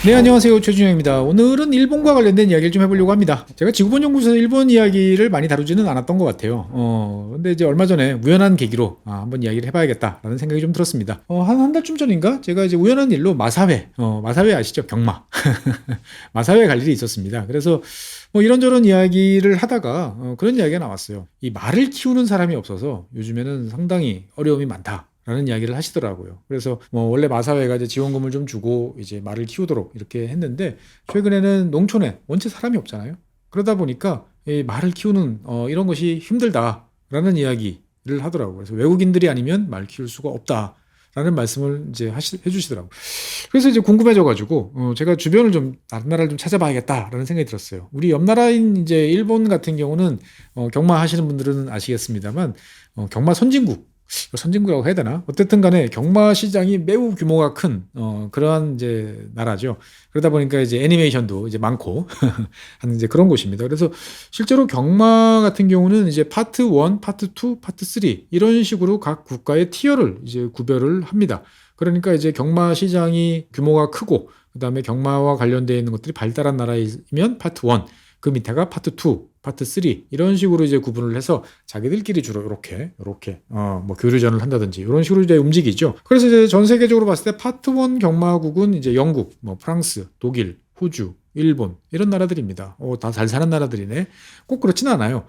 네, 안녕하세요. 최준영입니다. 오늘은 일본과 관련된 이야기를 좀 해보려고 합니다. 제가 지구본 연구소에서 일본 이야기를 많이 다루지는 않았던 것 같아요. 근데 이제 얼마 전에 우연한 계기로 한번 이야기를 해봐야겠다라는 생각이 좀 들었습니다. 한 달쯤 전인가? 제가 이제 우연한 일로 마사회 아시죠? 경마. 마사회 갈 일이 있었습니다. 그래서 뭐 이런저런 이야기를 하다가 그런 이야기가 나왔어요. 이 말을 키우는 사람이 없어서 요즘에는 상당히 어려움이 많다. 라는 이야기를 하시더라고요. 그래서 뭐 원래 마사회가 이제 지원금을 좀 주고 이제 말을 키우도록 이렇게 했는데 최근에는 농촌에 원체 사람이 없잖아요. 그러다 보니까 이 말을 키우는 이런 것이 힘들다라는 이야기를 하더라고요. 그래서 외국인들이 아니면 말 키울 수가 없다라는 말씀을 이제 해주시더라고요. 그래서 이제 궁금해져가지고 제가 주변을 좀 다른 나라를 좀 찾아봐야겠다라는 생각이 들었어요. 우리 옆 나라인 이제 일본 같은 경우는 경마 하시는 분들은 아시겠습니다만 경마 선진국이라고 해야 되나? 어쨌든 간에 경마 시장이 매우 규모가 큰, 그러한 이제 나라죠. 그러다 보니까 이제 애니메이션도 이제 많고, 하는 이제 그런 곳입니다. 그래서 실제로 경마 같은 경우는 이제 파트 1, 파트 2, 파트 3, 이런 식으로 각 국가의 티어를 이제 구별을 합니다. 그러니까 이제 경마 시장이 규모가 크고, 그 다음에 경마와 관련되어 있는 것들이 발달한 나라이면 파트 1, 그 밑에가 파트 2, 파트 3 이런 식으로 이제 구분을 해서 자기들끼리 주로 이렇게 뭐 교류전을 한다든지 이런 식으로 이제 움직이죠. 그래서 이제 전 세계적으로 봤을 때 파트 1 경마국은 이제 영국, 뭐 프랑스, 독일, 호주, 일본 이런 나라들입니다. 다 잘 사는 나라들이네. 꼭 그렇지는 않아요.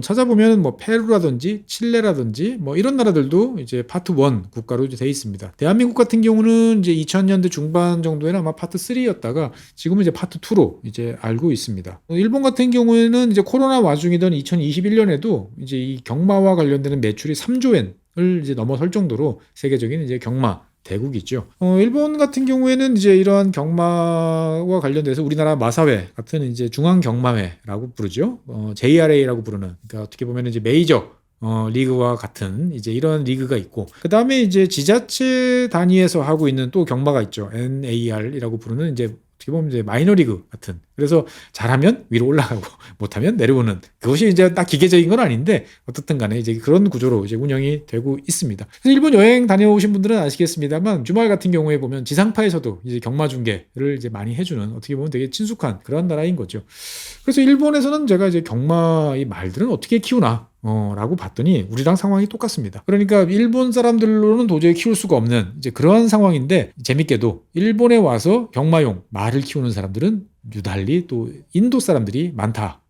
찾아보면 뭐 페루라든지 칠레라든지 뭐 이런 나라들도 이제 파트 1 국가로 이제 돼 있습니다. 대한민국 같은 경우는 이제 2000년대 중반 정도에는 아마 파트 3였다가 지금은 이제 파트 2로 이제 알고 있습니다. 일본 같은 경우에는 이제 코로나 와중이던 2021년에도 이제 이 경마와 관련되는 매출이 3조 엔을 이제 넘어설 정도로 세계적인 이제 경마 대국이죠. 일본 같은 경우에는 이제 이러한 경마와 관련돼서 우리나라 마사회 같은 이제 중앙경마회라고 부르죠. JRA라고 부르는, 그러니까 어떻게 보면 이제 메이저 리그와 같은 이제 이런 리그가 있고, 그 다음에 이제 지자체 단위에서 하고 있는 또 경마가 있죠. NAR이라고 부르는 이제 어떻게 보면 이제 마이너리그 같은. 그래서 잘하면 위로 올라가고 못하면 내려오는, 그것이 이제 딱 기계적인 건 아닌데 어떻든 간에 이제 그런 구조로 이제 운영이 되고 있습니다. 그래서 일본 여행 다녀오신 분들은 아시겠습니다만 주말 같은 경우에 보면 지상파에서도 이제 경마 중계를 이제 많이 해주는, 어떻게 보면 되게 친숙한 그런 나라인 거죠. 그래서 일본에서는 제가 이제 경마 이 말들은 어떻게 키우나 라고 봤더니 우리랑 상황이 똑같습니다. 그러니까 일본 사람들로는 도저히 키울 수가 없는 이제 그러한 상황인데, 재밌게도 일본에 와서 경마용 말을 키우는 사람들은 유달리 또 인도 사람들이 많다.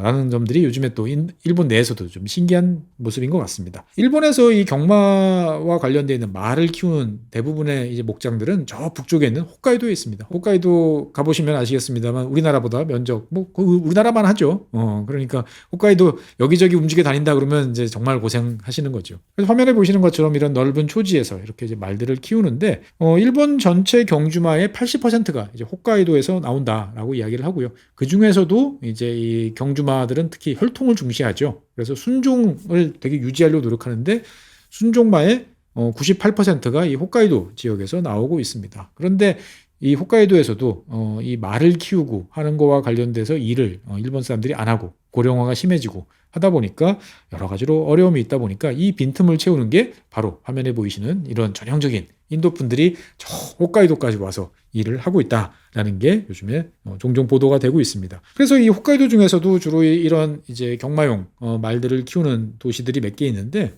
라는 점들이 요즘에 또 일본 내에서도 좀 신기한 모습인 것 같습니다. 일본에서 이 경마와 관련되어 있는 말을 키우는 대부분의 이제 목장들은 저 북쪽에 있는 홋카이도에 있습니다. 홋카이도 가보시면 아시겠습니다만 우리나라보다 면적 뭐 우리나라만 하죠. 그러니까 홋카이도 여기저기 움직여 다닌다 그러면 이제 정말 고생하시는 거죠. 그래서 화면에 보시는 것처럼 이런 넓은 초지에서 이렇게 이제 말들을 키우는데 일본 전체 경주마의 80%가 이제 홋카이도에서 나온다라고 이야기를 하고요. 그 중에서도 이제 이 경주마들은 특히 혈통을 중시하죠. 그래서 순종을 되게 유지하려고 노력하는데 순종마의 98%가 이 홋카이도 지역에서 나오고 있습니다. 그런데 이 홋카이도에서도 이 말을 키우고 하는 거와 관련돼서 일을 일본 사람들이 안 하고 고령화가 심해지고 하다 보니까 여러 가지로 어려움이 있다 보니까 이 빈틈을 채우는 게 바로 화면에 보이시는 이런 전형적인 인도 분들이 저 홋카이도까지 와서 일을 하고 있다라는 게 요즘에 종종 보도가 되고 있습니다. 그래서 이 홋카이도 중에서도 주로 이런 이제 경마용 말들을 키우는 도시들이 몇 개 있는데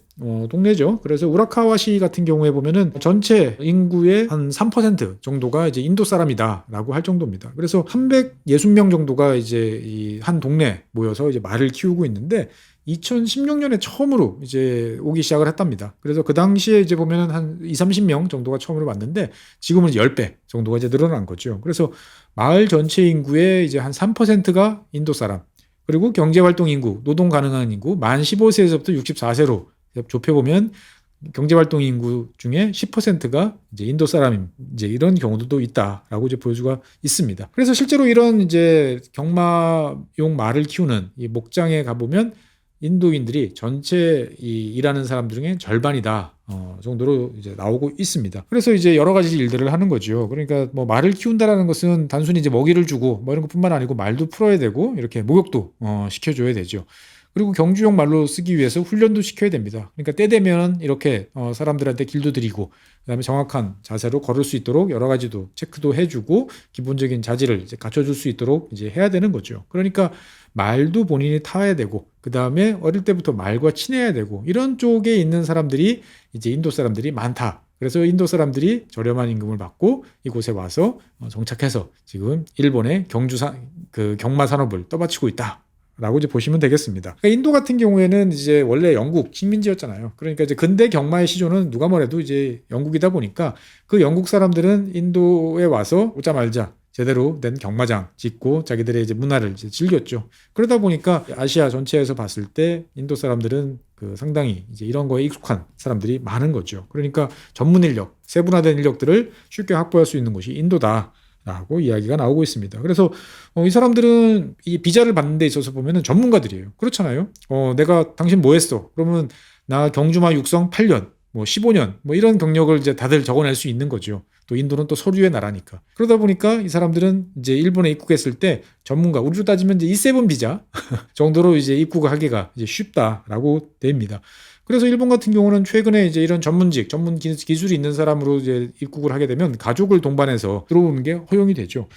동네죠. 그래서 우라카와시 같은 경우에 보면은 전체 인구의 한 3% 정도가 이제 인도 사람이다라고 할 정도입니다. 그래서 360명 정도가 이제 이 한 동네 모여서 이제 말을 키우고 있는데 2016년에 처음으로 이제 오기 시작을 했답니다. 그래서 그 당시에 이제 보면은 한 2, 30명 정도가 처음으로 왔는데 지금은 이제 10배 정도가 이제 늘어난 거죠. 그래서 마을 전체 인구의 이제 한 3%가 인도 사람, 그리고 경제활동 인구, 노동 가능한 인구, 만 15세에서부터 64세로 좁혀보면 경제활동 인구 중에 10%가 이제 인도 사람인 이제 이런 경우도 있다라고 이제 볼 수가 있습니다. 그래서 실제로 이런 이제 경마용 말을 키우는 이 목장에 가보면 인도인들이 전체 이 일하는 사람들 중에 절반이다 정도로 이제 나오고 있습니다. 그래서 이제 여러 가지 일들을 하는 거죠. 그러니까 뭐 말을 키운다라는 것은 단순히 이제 먹이를 주고 뭐 이런 것뿐만 아니고 말도 풀어야 되고 이렇게 목욕도 시켜줘야 되죠. 그리고 경주용 말로 쓰기 위해서 훈련도 시켜야 됩니다. 그러니까 때 되면 이렇게 사람들한테 길도 드리고 그다음에 정확한 자세로 걸을 수 있도록 여러 가지도 체크도 해주고 기본적인 자질을 이제 갖춰줄 수 있도록 이제 해야 되는 거죠. 그러니까 말도 본인이 타야 되고 그다음에 어릴 때부터 말과 친해야 되고 이런 쪽에 있는 사람들이 이제 인도 사람들이 많다. 그래서 인도 사람들이 저렴한 임금을 받고 이곳에 와서 정착해서 지금 일본의 경마 산업을 떠받치고 있다. 라고 이제 보시면 되겠습니다. 그러니까 인도 같은 경우에는 이제 원래 영국 식민지였잖아요. 그러니까 이제 근대 경마의 시조는 누가 뭐래도 이제 영국이다 보니까 그 영국 사람들은 인도에 와서 오자말자 제대로 된 경마장 짓고 자기들의 이제 문화를 이제 즐겼죠. 그러다 보니까 아시아 전체에서 봤을 때 인도 사람들은 상당히 이제 이런 거에 익숙한 사람들이 많은 거죠. 그러니까 전문 인력, 세분화된 인력들을 쉽게 확보할 수 있는 곳이 인도다. 라고 이야기가 나오고 있습니다. 그래서 이 사람들은 이 비자를 받는 데 있어서 보면은 전문가들이에요. 그렇잖아요. 내가 당신 뭐 했어? 그러면 나 경주마 육성 8년, 뭐 15년, 뭐 이런 경력을 이제 다들 적어낼 수 있는 거죠. 또 인도는 또 서류의 나라니까. 그러다 보니까 이 사람들은 이제 일본에 입국했을 때 전문가, 우리로 따지면 이제 E7 비자 정도로 이제 입국하기가 이제 쉽다라고 됩니다. 그래서 일본 같은 경우는 최근에 이제 이런 전문직, 전문 기술이 있는 사람으로 이제 입국을 하게 되면 가족을 동반해서 들어오는 게 허용이 되죠.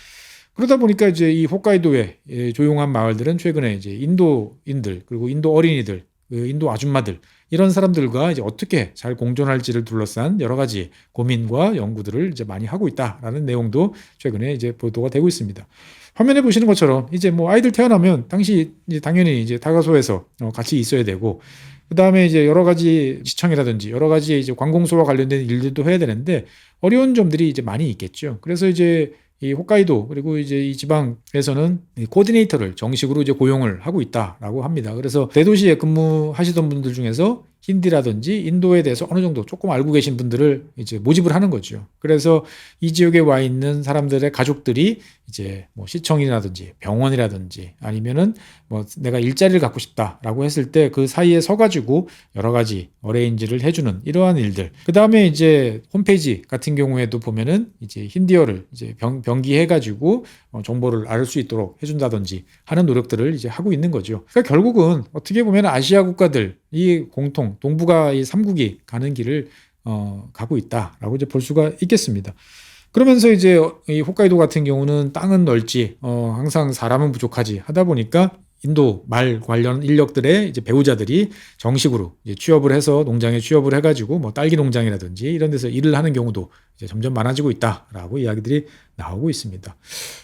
그러다 보니까 이제 이 홋카이도의 조용한 마을들은 최근에 이제 인도인들, 그리고 인도 어린이들, 인도 아줌마들, 이런 사람들과 이제 어떻게 잘 공존할지를 둘러싼 여러 가지 고민과 연구들을 이제 많이 하고 있다라는 내용도 최근에 이제 보도가 되고 있습니다. 화면에 보시는 것처럼 이제 뭐 아이들 태어나면 이제 당연히 이제 다가소에서 같이 있어야 되고, 그 다음에 이제 여러 가지 시청이라든지 여러 가지 이제 관공서와 관련된 일들도 해야 되는데 어려운 점들이 이제 많이 있겠죠. 그래서 이제 이 홋카이도 그리고 이제 이 지방에서는 이 코디네이터를 정식으로 이제 고용을 하고 있다라고 합니다. 그래서 대도시에 근무하시던 분들 중에서 힌디라든지 인도에 대해서 어느 정도 조금 알고 계신 분들을 이제 모집을 하는 거죠. 그래서 이 지역에 와 있는 사람들의 가족들이 이제 뭐 시청이라든지 병원이라든지 아니면은 뭐 내가 일자리를 갖고 싶다라고 했을 때 그 사이에 서가지고 여러 가지 어레인지를 해주는 이러한 일들. 그 다음에 이제 홈페이지 같은 경우에도 보면은 이제 힌디어를 이제 병기해가지고 정보를 알 수 있도록 해준다든지 하는 노력들을 이제 하고 있는 거죠. 그러니까 결국은 어떻게 보면 아시아 국가들 이 공통 동북아 이 3국이 가는 길을 가고 있다라고 이제 볼 수가 있겠습니다. 그러면서 이제 이 홋카이도 같은 경우는 땅은 넓지 항상 사람은 부족하지 하다 보니까 인도 말 관련 인력들의 이제 배우자들이 정식으로 이제 취업을 해서 농장에 취업을 해가지고 뭐 딸기 농장이라든지 이런 데서 일을 하는 경우도 이제 점점 많아지고 있다라고 이야기들이 나오고 있습니다.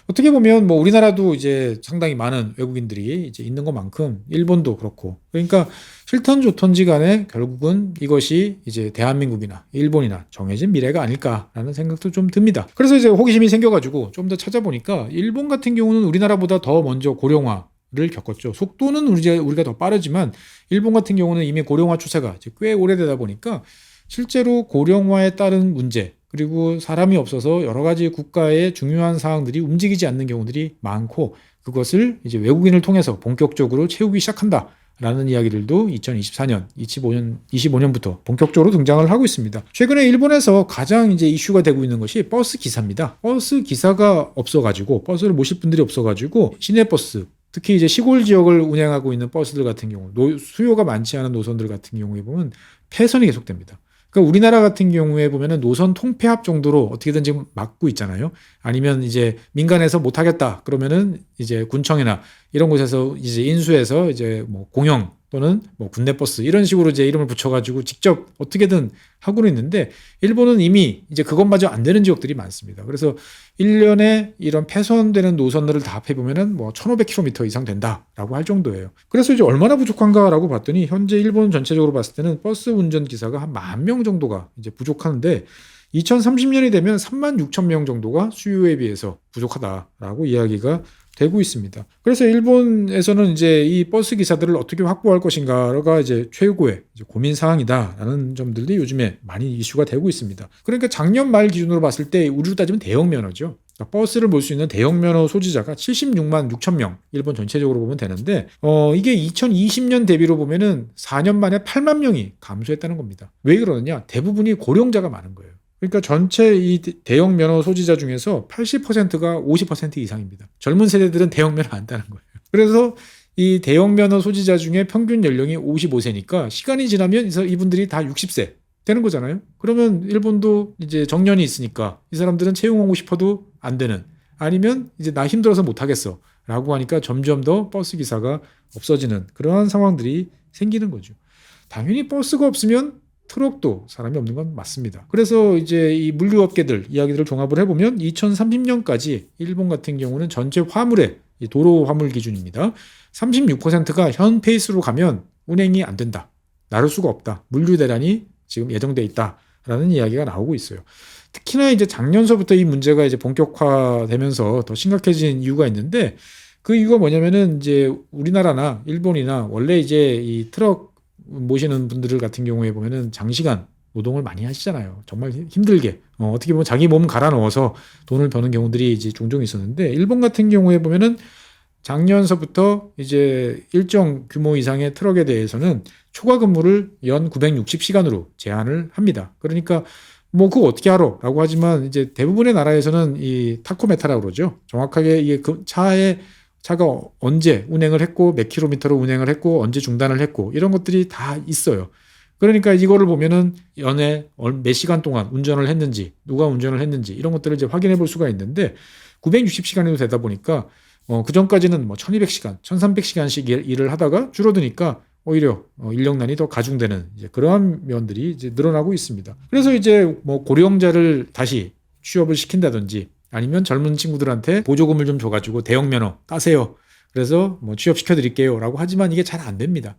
어떻게 보면 뭐 우리나라도 이제 상당히 많은 외국인들이 이제 있는 것만큼 일본도 그렇고, 그러니까 싫던 좋던지 간에 결국은 이것이 이제 대한민국이나 일본이나 정해진 미래가 아닐까라는 생각도 좀 듭니다. 그래서 이제 호기심이 생겨가지고 좀 더 찾아보니까 일본 같은 경우는 우리나라보다 더 먼저 고령화를 겪었죠. 속도는 우리가 더 빠르지만 일본 같은 경우는 이미 고령화 추세가 꽤 오래되다 보니까 실제로 고령화에 따른 문제, 그리고 사람이 없어서 여러 가지 국가의 중요한 사항들이 움직이지 않는 경우들이 많고, 그것을 이제 외국인을 통해서 본격적으로 채우기 시작한다라는 이야기들도 2024년, 25년부터 본격적으로 등장을 하고 있습니다. 최근에 일본에서 가장 이제 이슈가 되고 있는 것이 버스 기사입니다. 버스 기사가 없어가지고, 버스를 모실 분들이 없어가지고 시내버스, 특히 이제 시골 지역을 운행하고 있는 버스들 같은 경우, 수요가 많지 않은 노선들 같은 경우에 보면 폐선이 계속됩니다. 그러니까 우리나라 같은 경우에 보면은 노선 통폐합 정도로 어떻게든 지금 막고 있잖아요. 아니면 이제 민간에서 못 하겠다 그러면은 이제 군청이나 이런 곳에서 이제 인수해서 이제 뭐 공영 또는 뭐 군내버스 이런 식으로 이제 이름을 붙여가지고 직접 어떻게든 하고는 있는데, 일본은 이미 이제 그것마저 안 되는 지역들이 많습니다. 그래서 1년에 이런 폐선되는 노선들을 다 합해보면은 뭐 1500km 이상 된다라고 할 정도예요. 그래서 이제 얼마나 부족한가라고 봤더니 현재 일본 전체적으로 봤을 때는 버스 운전 기사가 한 10,000명 정도가 이제 부족한데 2030년이 되면 36,000명 정도가 수요에 비해서 부족하다라고 이야기가 되고 있습니다. 그래서 일본에서는 이제 이 버스 기사들을 어떻게 확보할 것인가가 이제 최고의 이제 고민 사항이다라는 점들이 요즘에 많이 이슈가 되고 있습니다. 그러니까 작년 말 기준으로 봤을 때 우리로 따지면 대형 면허죠. 그러니까 버스를 몰 수 있는 대형 면허 소지자가 76만 6천 명, 일본 전체적으로 보면 되는데 이게 2020년 대비로 보면은 4년 만에 8만 명이 감소했다는 겁니다. 왜 그러느냐? 대부분이 고령자가 많은 거예요. 그러니까 전체 이 대형 면허 소지자 중에서 80%가 50% 이상입니다. 젊은 세대들은 대형 면허 안 따는 거예요. 그래서 이 대형 면허 소지자 중에 평균 연령이 55세니까 시간이 지나면 이분들이 다 60세 되는 거잖아요. 그러면 일본도 이제 정년이 있으니까 이 사람들은 채용하고 싶어도 안 되는, 아니면 이제 나 힘들어서 못 하겠어 라고 하니까 점점 더 버스 기사가 없어지는 그러한 상황들이 생기는 거죠. 당연히 버스가 없으면 트럭도 사람이 없는 건 맞습니다. 그래서 이제 이 물류업계들 이야기들을 종합을 해보면 2030년까지 일본 같은 경우는 전체 화물의 도로 화물 기준입니다. 36%가 현 페이스로 가면 운행이 안 된다. 나를 수가 없다. 물류 대란이 지금 예정돼 있다라는 이야기가 나오고 있어요. 특히나 이제 작년서부터 이 문제가 이제 본격화되면서 더 심각해진 이유가 있는데, 그 이유가 뭐냐면은 이제 우리나라나 일본이나 원래 이제 이 트럭 모시는 분들 같은 경우에 보면은 장시간 노동을 많이 하시잖아요. 정말 힘들게 어떻게 보면 자기 몸 갈아 넣어서 돈을 버는 경우들이 이제 종종 있었는데, 일본 같은 경우에 보면은 작년서부터 이제 일정 규모 이상의 트럭에 대해서는 초과 근무를 연 960시간으로 제한을 합니다. 그러니까 뭐 그거 어떻게 알아? 라고 하지만 이제 대부분의 나라에서는 이 타코메타라고 그러죠. 정확하게 이게 그 차가 언제 운행을 했고 몇 킬로미터로 운행을 했고 언제 중단을 했고 이런 것들이 다 있어요. 그러니까 이거를 보면은 연에 몇 시간 동안 운전을 했는지, 누가 운전을 했는지 이런 것들을 이제 확인해 볼 수가 있는데, 960시간이 되다 보니까 그 전까지는 뭐 1200시간, 1300시간씩 일을 하다가 줄어드니까 오히려 인력난이 더 가중되는 이제 그러한 면들이 이제 늘어나고 있습니다. 그래서 이제 뭐 고령자를 다시 취업을 시킨다든지, 아니면 젊은 친구들한테 보조금을 좀 줘가지고 대형 면허 따세요. 그래서 뭐 취업시켜 드릴게요. 라고 하지만 이게 잘 안 됩니다.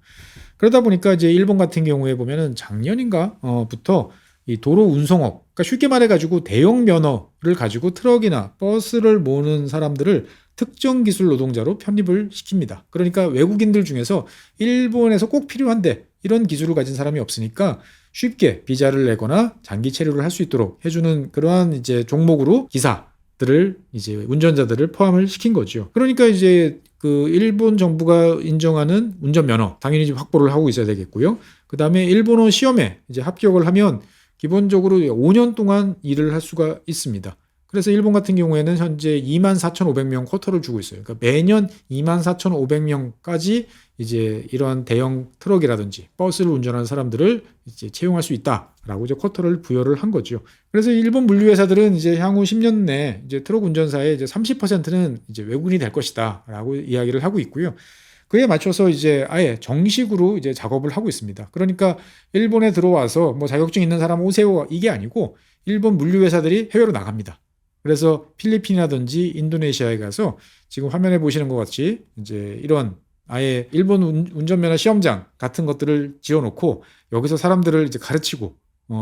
그러다 보니까 이제 일본 같은 경우에 보면은 작년인가부터 이 도로 운송업, 그러니까 쉽게 말해가지고 대형 면허를 가지고 트럭이나 버스를 모으는 사람들을 특정 기술 노동자로 편입을 시킵니다. 그러니까 외국인들 중에서 일본에서 꼭 필요한데 이런 기술을 가진 사람이 없으니까 쉽게 비자를 내거나 장기 체류를 할 수 있도록 해주는 그러한 이제 종목으로 기사들을 이제 운전자들을 포함을 시킨 거죠. 그러니까 이제 그 일본 정부가 인정하는 운전면허 당연히 확보를 하고 있어야 되겠고요. 그 다음에 일본어 시험에 이제 합격을 하면 기본적으로 5년 동안 일을 할 수가 있습니다. 그래서 일본 같은 경우에는 현재 24,500명 쿼터를 주고 있어요. 그러니까 매년 24,500명까지 이제 이러한 대형 트럭이라든지 버스를 운전하는 사람들을 이제 채용할 수 있다라고 이제 쿼터를 부여를 한 거죠. 그래서 일본 물류회사들은 이제 향후 10년 내 이제 트럭 운전사의 이제 30%는 이제 외국인이 될 것이다라고 이야기를 하고 있고요. 그에 맞춰서 이제 아예 정식으로 이제 작업을 하고 있습니다. 그러니까 일본에 들어와서 뭐 자격증 있는 사람 오세요 이게 아니고 일본 물류회사들이 해외로 나갑니다. 그래서 필리핀이라든지 인도네시아에 가서 지금 화면에 보시는 것 같이 이제 이런 아예 일본 운전면허 시험장 같은 것들을 지어놓고 여기서 사람들을 이제 가르치고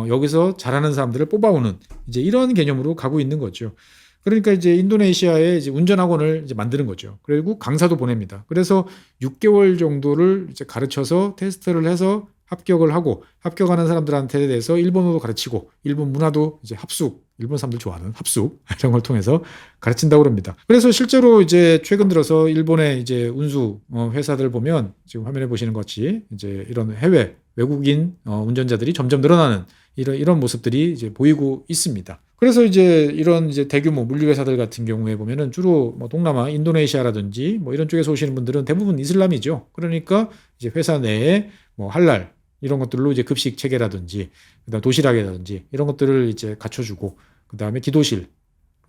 여기서 잘하는 사람들을 뽑아오는 이제 이런 개념으로 가고 있는 거죠. 그러니까 이제 인도네시아에 이제 운전학원을 이제 만드는 거죠. 그리고 강사도 보냅니다. 그래서 6개월 정도를 이제 가르쳐서 테스트를 해서 합격을 하고, 합격하는 사람들한테 대해서 일본어도 가르치고 일본 문화도 이제 합숙, 일본 사람들 좋아하는 합숙 이런 걸 통해서 가르친다고 합니다. 그래서 실제로 이제 최근 들어서 일본의 이제 운수 회사들 보면 지금 화면에 보시는 것 같이 이제 이런 해외 외국인 운전자들이 점점 늘어나는 이런 모습들이 이제 보이고 있습니다. 그래서 이제 이런 이제 대규모 물류 회사들 같은 경우에 보면은 주로 뭐 동남아, 인도네시아라든지 뭐 이런 쪽에서 오시는 분들은 대부분 이슬람이죠. 그러니까 이제 회사 내에 뭐 할랄 이런 것들로 이제 급식 체계라든지, 그다음 도시락이라든지 이런 것들을 이제 갖춰주고, 그다음에 기도실,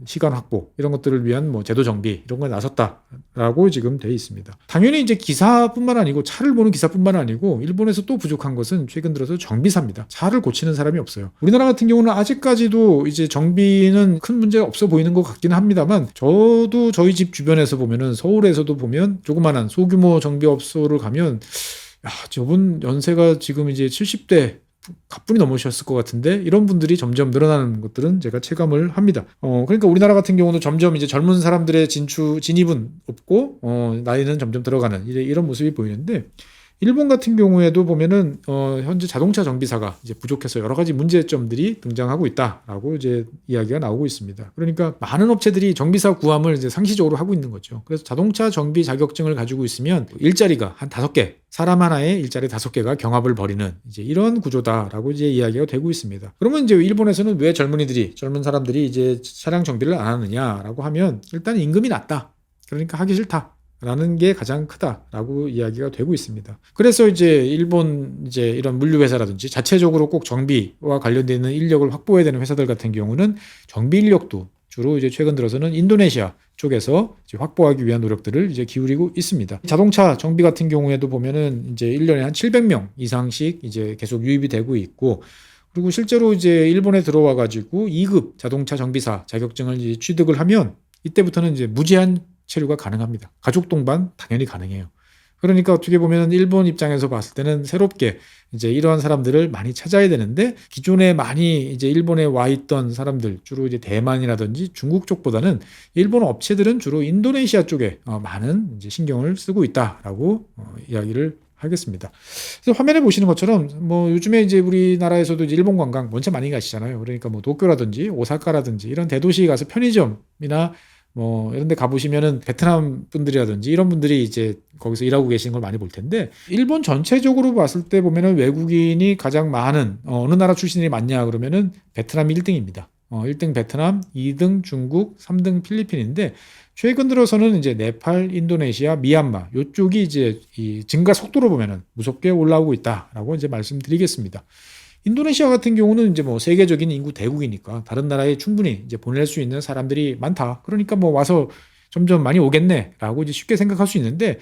시간 확보 이런 것들을 위한 뭐 제도 정비 이런 거에 나섰다라고 지금 돼 있습니다. 당연히 이제 기사뿐만 아니고 차를 모는 기사뿐만 아니고 일본에서 또 부족한 것은 최근 들어서 정비사입니다. 차를 고치는 사람이 없어요. 우리나라 같은 경우는 아직까지도 이제 정비는 큰 문제가 없어 보이는 것 같기는 합니다만, 저도 저희 집 주변에서 보면은 서울에서도 보면 조그마한 소규모 정비업소를 가면 저분 연세가 지금 이제 70대 가뿐히 넘으셨을 것 같은데 이런 분들이 점점 늘어나는 것들은 제가 체감을 합니다. 그러니까 우리나라 같은 경우는 점점 이제 젊은 사람들의 진입은 없고 나이는 점점 들어가는 이런 모습이 보이는데, 일본 같은 경우에도 보면은 현재 자동차 정비사가 이제 부족해서 여러 가지 문제점들이 등장하고 있다라고 이제 이야기가 나오고 있습니다. 그러니까 많은 업체들이 정비사 구함을 이제 상시적으로 하고 있는 거죠. 그래서 자동차 정비 자격증을 가지고 있으면 일자리가 한 5개, 사람 하나에 일자리 5개가 경합을 벌이는 이제 이런 구조다라고 이제 이야기가 되고 있습니다. 그러면 이제 일본에서는 왜 젊은 사람들이 이제 차량 정비를 안 하느냐라고 하면, 일단 임금이 낮다. 그러니까 하기 싫다. 라는 게 가장 크다라고 이야기가 되고 있습니다. 그래서 이제 일본 이제 이런 물류 회사라든지 자체적으로 꼭 정비와 관련되어 있는 인력을 확보해야 되는 회사들 같은 경우는 정비 인력도 주로 이제 최근 들어서는 인도네시아 쪽에서 이제 확보하기 위한 노력들을 이제 기울이고 있습니다. 자동차 정비 같은 경우에도 보면은 이제 1년에 한 700명 이상씩 이제 계속 유입이 되고 있고, 그리고 실제로 이제 일본에 들어와 가지고 2급 자동차 정비사 자격증을 이제 취득을 하면 이때부터는 이제 무제한 체류가 가능합니다. 가족 동반 당연히 가능해요. 그러니까 어떻게 보면 일본 입장에서 봤을 때는 새롭게 이제 이러한 사람들을 많이 찾아야 되는데, 기존에 많이 이제 일본에 와 있던 사람들, 주로 이제 대만이라든지 중국 쪽보다는 일본 업체들은 주로 인도네시아 쪽에 많은 이제 신경을 쓰고 있다라고 이야기를 하겠습니다. 그래서 화면에 보시는 것처럼 뭐 요즘에 이제 우리나라에서도 이제 일본 관광 원체 많이 가시잖아요. 그러니까 뭐 도쿄라든지 오사카라든지 이런 대도시 가서 편의점이나 뭐 이런 데 가보시면은 베트남 분들이라든지 이런 분들이 이제 거기서 일하고 계시는 걸 많이 볼 텐데, 일본 전체적으로 봤을 때 보면은 외국인이 가장 많은 어느 나라 출신이 많냐 그러면은 베트남이 1등입니다. 1등 베트남, 2등 중국, 3등 필리핀인데, 최근 들어서는 이제 네팔, 인도네시아, 미얀마 요쪽이 이제 이 증가 속도로 보면은 무섭게 올라오고 있다라고 이제 말씀드리겠습니다. 인도네시아 같은 경우는 이제 뭐 세계적인 인구 대국이니까 다른 나라에 충분히 이제 보낼 수 있는 사람들이 많다. 그러니까 뭐 와서 점점 많이 오겠네라고 이제 쉽게 생각할 수 있는데,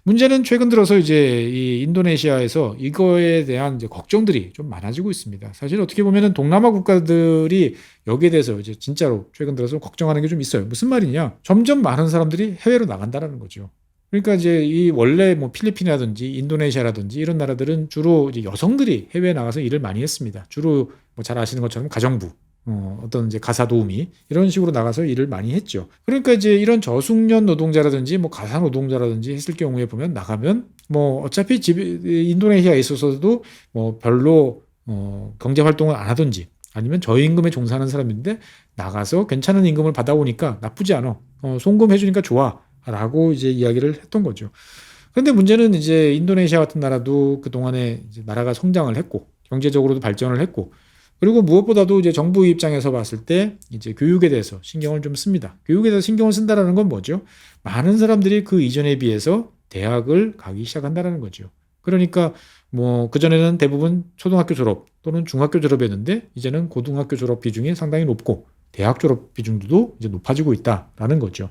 문제는 최근 들어서 이제 이 인도네시아에서 이거에 대한 이제 걱정들이 좀 많아지고 있습니다. 사실 어떻게 보면은 동남아 국가들이 여기에 대해서 이제 진짜로 최근 들어서 걱정하는 게 좀 있어요. 무슨 말이냐? 점점 많은 사람들이 해외로 나간다라는 거죠. 그러니까 이제 이 원래 뭐 필리핀이라든지 인도네시아라든지 이런 나라들은 주로 이제 여성들이 해외에 나가서 일을 많이 했습니다. 주로 뭐 잘 아시는 것처럼 가정부, 어떤 이제 가사 도우미 이런 식으로 나가서 일을 많이 했죠. 그러니까 이제 이런 저숙련 노동자라든지 뭐 가사 노동자라든지 했을 경우에 보면 나가면 뭐 어차피 인도네시아에 있어서도 뭐 별로 경제 활동을 안 하든지 아니면 저임금에 종사하는 사람인데 나가서 괜찮은 임금을 받아오니까 나쁘지 않아. 송금 해주니까 좋아. 라고 이제 이야기를 했던 거죠. 그런데 문제는 이제 인도네시아 같은 나라도 그동안에 이제 나라가 성장을 했고 경제적으로도 발전을 했고, 그리고 무엇보다도 이제 정부 입장에서 봤을 때 이제 교육에 대해서 신경을 좀 씁니다. 교육에 대해서 신경을 쓴다라는 건 뭐죠? 많은 사람들이 그 이전에 비해서 대학을 가기 시작한다라는 거죠. 그러니까 뭐 그전에는 대부분 초등학교 졸업 또는 중학교 졸업이었는데 이제는 고등학교 졸업 비중이 상당히 높고 대학 졸업 비중도 이제 높아지고 있다라는 거죠.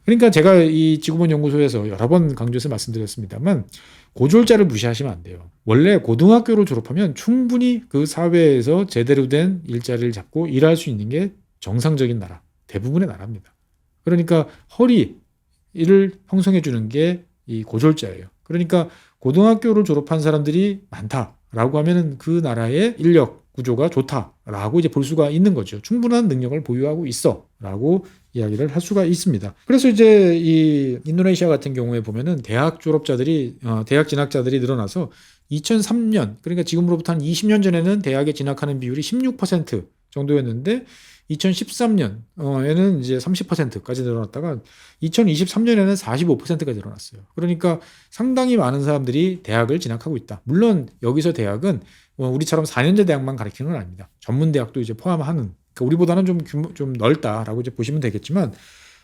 그러니까 제가 이 지구본 연구소에서 여러 번 강조해서 말씀드렸습니다만, 고졸자를 무시하시면 안 돼요. 원래 고등학교를 졸업하면 충분히 그 사회에서 제대로 된 일자리를 잡고 일할 수 있는 게 정상적인 나라, 대부분의 나라입니다. 그러니까 허리를 형성해 주는 게 이 고졸자예요. 그러니까 고등학교를 졸업한 사람들이 많다라고 하면은 그 나라의 인력 구조가 좋다라고 이제 볼 수가 있는 거죠. 충분한 능력을 보유하고 있어라고 이야기를 할 수가 있습니다. 그래서 이제 이 인도네시아 같은 경우에 보면은 대학 졸업자들이 대학 진학자들이 늘어나서 2003년, 그러니까 지금으로부터 한 20년 전에는 대학에 진학하는 비율이 16% 정도였는데 2013년에는 이제 30%까지 늘어났다가 2023년에는 45%까지 늘어났어요. 그러니까 상당히 많은 사람들이 대학을 진학하고 있다. 물론 여기서 대학은 우리처럼 4년제 대학만 가리키는 건 아닙니다. 전문 대학도 이제 포함하는, 그러니까 우리보다는 좀 넓다라고 이제 보시면 되겠지만,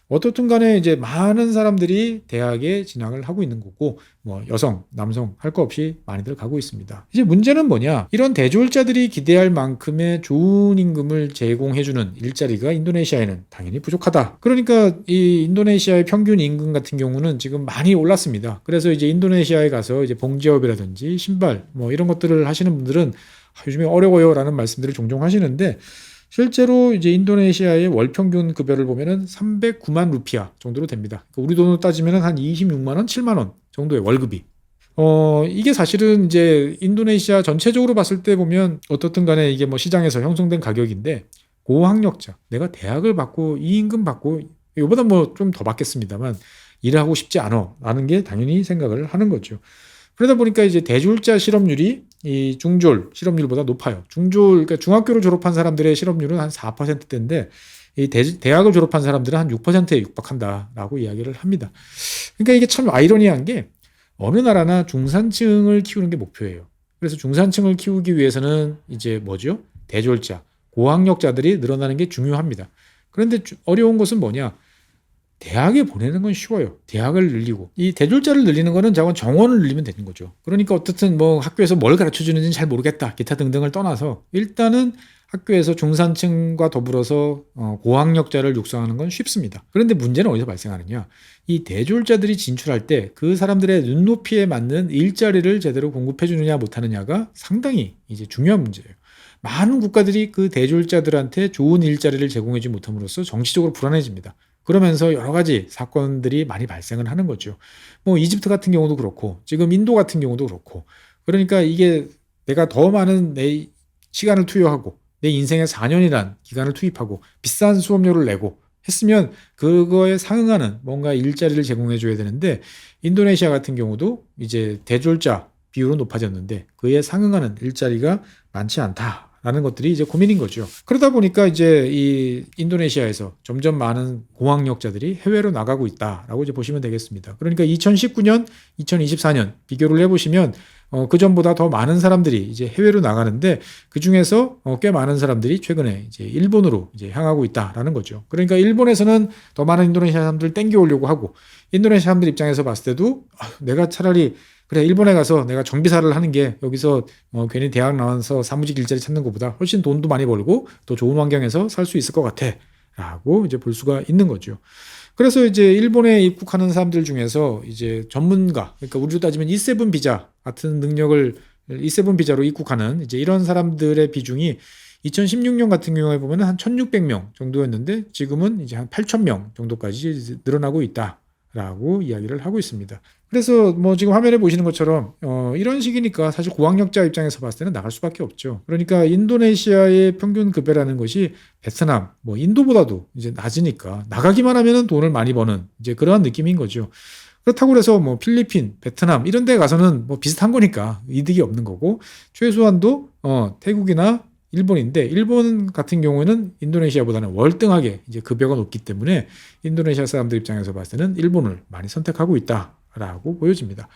어떻든 간에 이제 많은 사람들이 대학에 진학을 하고 있는 거고, 뭐 여성, 남성 할 거 없이 많이들 가고 있습니다. 이제 문제는 뭐냐? 이런 대졸자들이 기대할 만큼의 좋은 임금을 제공해주는 일자리가 인도네시아에는 당연히 부족하다. 그러니까 이 인도네시아의 평균 임금 같은 경우는 지금 많이 올랐습니다. 그래서 이제 인도네시아에 가서 이제 봉제업이라든지 신발 뭐 이런 것들을 하시는 분들은 요즘에 어려워요라는 말씀들을 종종 하시는데, 실제로 이제 인도네시아의 월 평균 급여를 보면은 309만 루피아 정도로 됩니다. 그러니까 우리 돈으로 따지면은 한 26만 원, 7만 원 정도의 월급이. 이게 사실은 이제 인도네시아 전체적으로 봤을 때 보면 어떻든 간에 이게 뭐 시장에서 형성된 가격인데, 고학력자, 내가 대학을 받고 이 임금 받고 이거보다 뭐 좀 더 받겠습니다만 일하고 싶지 않아 라는 게 당연히 생각을 하는 거죠. 그러다 보니까 이제 대졸자 실업률이 이 중졸 실업률보다 높아요. 그러니까 중학교를 졸업한 사람들의 실업률은 한 4%대인데 이 대학을 졸업한 사람들은 한 6%에 육박한다라고 이야기를 합니다. 그러니까 이게 참 아이러니한 게 어느 나라나 중산층을 키우는 게 목표예요. 그래서 중산층을 키우기 위해서는 이제 뭐죠? 대졸자, 고학력자들이 늘어나는 게 중요합니다. 그런데 어려운 것은 뭐냐? 대학에 보내는 건 쉬워요. 대학을 늘리고. 이 대졸자를 늘리는 거는 자원 정원을 늘리면 되는 거죠. 그러니까 어떻든 뭐 학교에서 뭘 가르쳐 주는지는 잘 모르겠다. 기타 등등을 떠나서 일단은 학교에서 중산층과 더불어서 고학력자를 육성하는 건 쉽습니다. 그런데 문제는 어디서 발생하느냐? 이 대졸자들이 진출할 때 그 사람들의 눈높이에 맞는 일자리를 제대로 공급해 주느냐 못하느냐가 상당히 이제 중요한 문제예요. 많은 국가들이 그 대졸자들한테 좋은 일자리를 제공하지 못함으로써 정치적으로 불안해집니다. 그러면서 여러 가지 사건들이 많이 발생을 하는 거죠. 뭐 이집트 같은 경우도 그렇고 지금 인도 같은 경우도 그렇고 그러니까 이게 내가 더 많은 내 시간을 투여하고 내 인생의 4년이란 기간을 투입하고 비싼 수업료를 내고 했으면 그거에 상응하는 뭔가 일자리를 제공해 줘야 되는데 인도네시아 같은 경우도 이제 대졸자 비율은 높아졌는데 그에 상응하는 일자리가 많지 않다라는 것들이 이제 고민인 거죠. 그러다 보니까 이제 이 인도네시아에서 점점 많은 고학력자들이 해외로 나가고 있다라고 이제 보시면 되겠습니다. 그러니까 2019년, 2024년 비교를 해보시면 그 전보다 더 많은 사람들이 이제 해외로 나가는데 그 중에서 꽤 많은 사람들이 최근에 이제 일본으로 이제 향하고 있다라는 거죠. 그러니까 일본에서는 더 많은 인도네시아 사람들을 땡겨오려고 하고 인도네시아 사람들 입장에서 봤을 때도 내가 차라리 그래 일본에 가서 내가 정비사를 하는 게 여기서 괜히 대학 나와서 사무직 일자리 찾는 것보다 훨씬 돈도 많이 벌고 또 좋은 환경에서 살 수 있을 것 같아라고 이제 볼 수가 있는 거죠. 그래서 이제 일본에 입국하는 사람들 중에서 이제 전문가, 그러니까 우리로 따지면 E7 비자 같은 능력을 E7 비자로 입국하는 이제 이런 사람들의 비중이 2016년 같은 경우에 보면 한 1,600명 정도였는데 지금은 이제 한 8,000명 정도까지 늘어나고 있다라고 이야기를 하고 있습니다. 그래서 뭐 지금 화면에 보시는 것처럼 이런 식이니까 사실 고학력자 입장에서 봤을 때는 나갈 수밖에 없죠. 그러니까 인도네시아의 평균 급여라는 것이 베트남, 뭐 인도보다도 이제 낮으니까 나가기만 하면은 돈을 많이 버는 이제 그러한 느낌인 거죠. 그렇다고 해서 뭐 필리핀, 베트남 이런 데 가서는 뭐 비슷한 거니까 이득이 없는 거고 최소한도 태국이나 일본인데 일본 같은 경우에는 인도네시아보다는 월등하게 이제 급여가 높기 때문에 인도네시아 사람들 입장에서 봤을 때는 일본을 많이 선택하고 있다라고 보여집니다.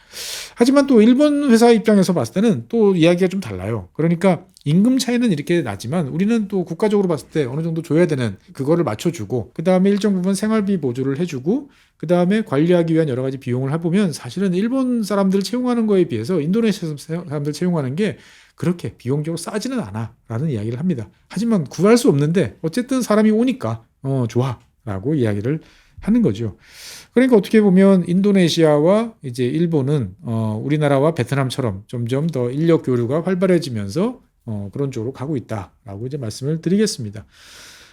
하지만 또 일본 회사 입장에서 봤을 때는 또 이야기가 좀 달라요. 그러니까 임금 차이는 이렇게 나지만 우리는 또 국가적으로 봤을 때 어느 정도 줘야 되는 그거를 맞춰주고 그 다음에 일정 부분 생활비 보조를 해주고 그 다음에 관리하기 위한 여러 가지 비용을 해보면 사실은 일본 사람들 채용하는 거에 비해서 인도네시아 사람들 채용하는 게 그렇게 비용적으로 싸지는 않아라는 이야기를 합니다. 하지만 구할 수 없는데 어쨌든 사람이 오니까 좋아라고 이야기를 하는 거죠. 그러니까 어떻게 보면 인도네시아와 이제 일본은 우리나라와 베트남처럼 점점 더 인력 교류가 활발해지면서 그런 쪽으로 가고 있다라고 이제 말씀을 드리겠습니다.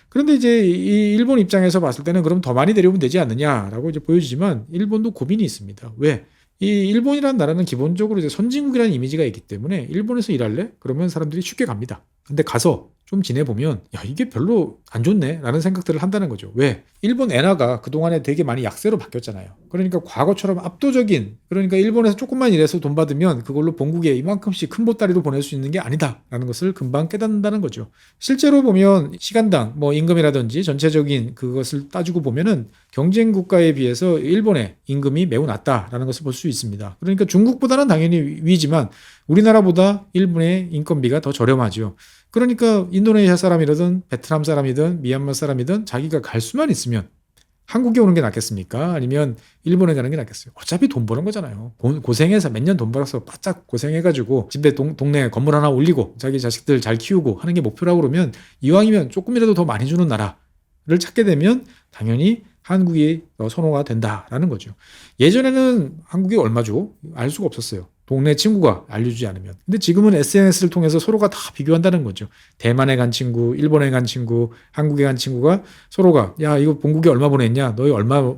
그런데 이제 이 일본 입장에서 봤을 때는 그럼 더 많이 내려오면 되지 않느냐라고 이제 보여지지만 일본도 고민이 있습니다. 왜? 이 일본이라는 나라는 기본적으로 이제 선진국이라는 이미지가 있기 때문에 일본에서 일할래? 그러면 사람들이 쉽게 갑니다. 근데 가서 좀 지내보면 야 이게 별로 안 좋네 라는 생각들을 한다는 거죠. 왜? 일본 엔화가 그동안에 되게 많이 약세로 바뀌었잖아요. 그러니까 과거처럼 압도적인 그러니까 일본에서 조금만 일해서 돈 받으면 그걸로 본국에 이만큼씩 큰 보따리로 보낼 수 있는 게 아니다 라는 것을 금방 깨닫는다는 거죠. 실제로 보면 시간당 뭐 임금이라든지 전체적인 그것을 따지고 보면은 경쟁 국가에 비해서 일본의 임금이 매우 낮다라는 것을 볼 수 있습니다. 그러니까 중국보다는 당연히 위지만 우리나라보다 일본의 인건비가 더 저렴하죠. 그러니까 인도네시아 사람이든 베트남 사람이든 미얀마 사람이든 자기가 갈 수만 있으면 한국에 오는 게 낫겠습니까? 아니면 일본에 가는 게 낫겠어요? 어차피 돈 버는 거잖아요. 고생해서 몇 년 돈 벌어서 바짝 고생해가지고 집에 동네에 건물 하나 올리고 자기 자식들 잘 키우고 하는 게 목표라고 그러면 이왕이면 조금이라도 더 많이 주는 나라를 찾게 되면 당연히 한국이 선호가 된다라는 거죠. 예전에는 한국이 얼마죠? 알 수가 없었어요. 동네 친구가 알려주지 않으면. 근데 지금은 SNS를 통해서 서로가 다 비교한다는 거죠. 대만에 간 친구, 일본에 간 친구, 한국에 간 친구가 서로가 야 이거 본국에 얼마 보냈냐? 너희 얼마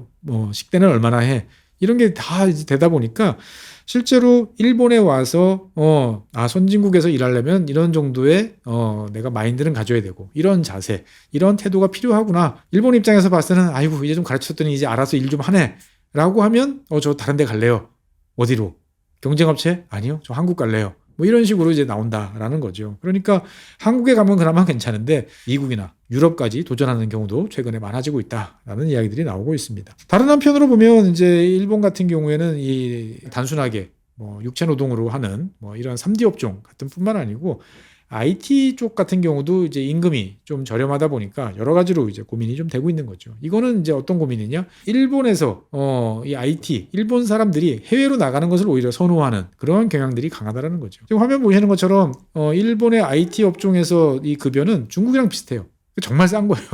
식대는 얼마나 해? 이런 게 다 되다 보니까 실제로 일본에 와서 선진국에서 일하려면 이런 정도의 내가 마인드는 가져야 되고 이런 자세, 이런 태도가 필요하구나. 일본 입장에서 봤을 때는 아이고 이제 좀 가르쳤더니 이제 알아서 일 좀 하네라고 하면 저 다른 데 갈래요. 어디로? 경쟁업체? 아니요. 저 한국 갈래요. 뭐 이런 식으로 이제 나온다라는 거죠. 그러니까 한국에 가면 그나마 괜찮은데 미국이나 유럽까지 도전하는 경우도 최근에 많아지고 있다라는 이야기들이 나오고 있습니다. 다른 한편으로 보면 이제 일본 같은 경우에는 이 단순하게 육체 노동으로 하는 이런 3D 업종 같은 뿐만 아니고 IT 쪽 같은 경우도 이제 임금이 좀 저렴하다 보니까 여러 가지로 이제 고민이 좀 되고 있는 거죠. 이거는 이제 어떤 고민이냐? 일본에서 이 IT 일본 사람들이 해외로 나가는 것을 오히려 선호하는 그런 경향들이 강하다라는 거죠. 지금 화면 보시는 것처럼 일본의 IT 업종에서 이 급여는 중국이랑 비슷해요. 정말 싼 거예요.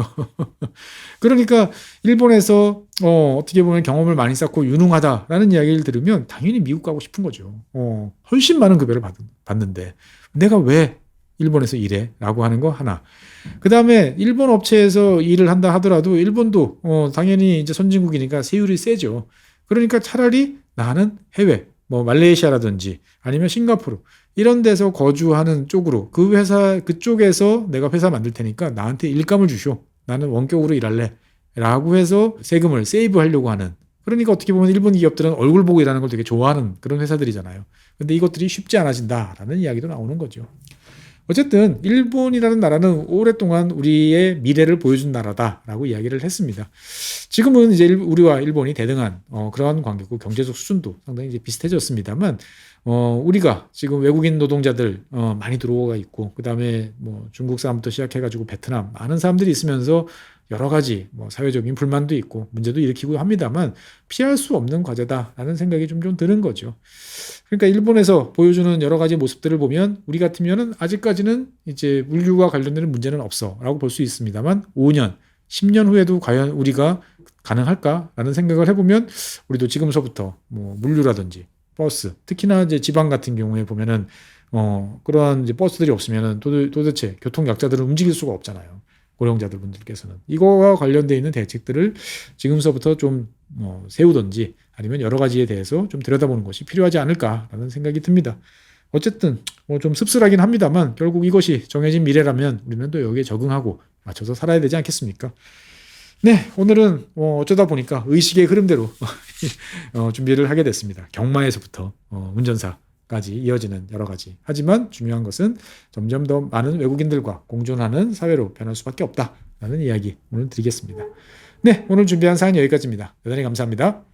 그러니까 일본에서 어떻게 보면 경험을 많이 쌓고 유능하다라는 이야기를 들으면 당연히 미국 가고 싶은 거죠. 훨씬 많은 급여를 받는데 내가 왜 일본에서 일해? 라고 하는 거 하나. 그 다음에 일본 업체에서 일을 한다 하더라도 일본도 당연히 이제 선진국이니까 세율이 세죠. 그러니까 차라리 나는 해외, 뭐 말레이시아라든지 아니면 싱가포르 이런 데서 거주하는 쪽으로 그 회사 그쪽에서 내가 회사 만들 테니까 나한테 일감을 주쇼. 나는 원격으로 일할래. 라고 해서 세금을 세이브 하려고 하는. 그러니까 어떻게 보면 일본 기업들은 얼굴 보고 일하는 걸 되게 좋아하는 그런 회사들이잖아요. 근데 이것들이 쉽지 않아진다라는 이야기도 나오는 거죠. 어쨌든 일본이라는 나라는 오랫동안 우리의 미래를 보여준 나라다라고 이야기를 했습니다. 지금은 이제 우리와 일본이 대등한 그러한 관계고 경제적 수준도 상당히 이제 비슷해졌습니다만 우리가 지금 외국인 노동자들 많이 들어오가 있고 그다음에 뭐 중국 사람부터 시작해가지고 베트남 많은 사람들이 있으면서 여러 가지 뭐 사회적인 불만도 있고 문제도 일으키고 합니다만 피할 수 없는 과제다라는 생각이 좀 드는 거죠. 그러니까 일본에서 보여주는 여러 가지 모습들을 보면 우리 같으면은 아직까지는 이제 물류와 관련되는 문제는 없어라고 볼 수 있습니다만 5년, 10년 후에도 과연 우리가 가능할까라는 생각을 해보면 우리도 지금서부터 뭐 물류라든지 버스, 특히나 이제 지방 같은 경우에 보면은 그런 이제 버스들이 없으면은 도대체 교통 약자들은 움직일 수가 없잖아요. 고령자들 분들께서는 이거와 관련되어 있는 대책들을 지금서부터 좀 세우든지 아니면 여러 가지에 대해서 좀 들여다보는 것이 필요하지 않을까라는 생각이 듭니다. 어쨌든 좀 씁쓸하긴 합니다만 결국 이것이 정해진 미래라면 우리는 또 여기에 적응하고 맞춰서 살아야 되지 않겠습니까? 네, 오늘은 어쩌다 보니까 의식의 흐름대로 준비를 하게 됐습니다. 경마에서부터 운전사까지 이어지는 여러 가지. 하지만 중요한 것은 점점 더 많은 외국인들과 공존하는 사회로 변할 수밖에 없다라는 이야기 오늘 드리겠습니다. 네, 오늘 준비한 사연 여기까지입니다. 대단히 감사합니다.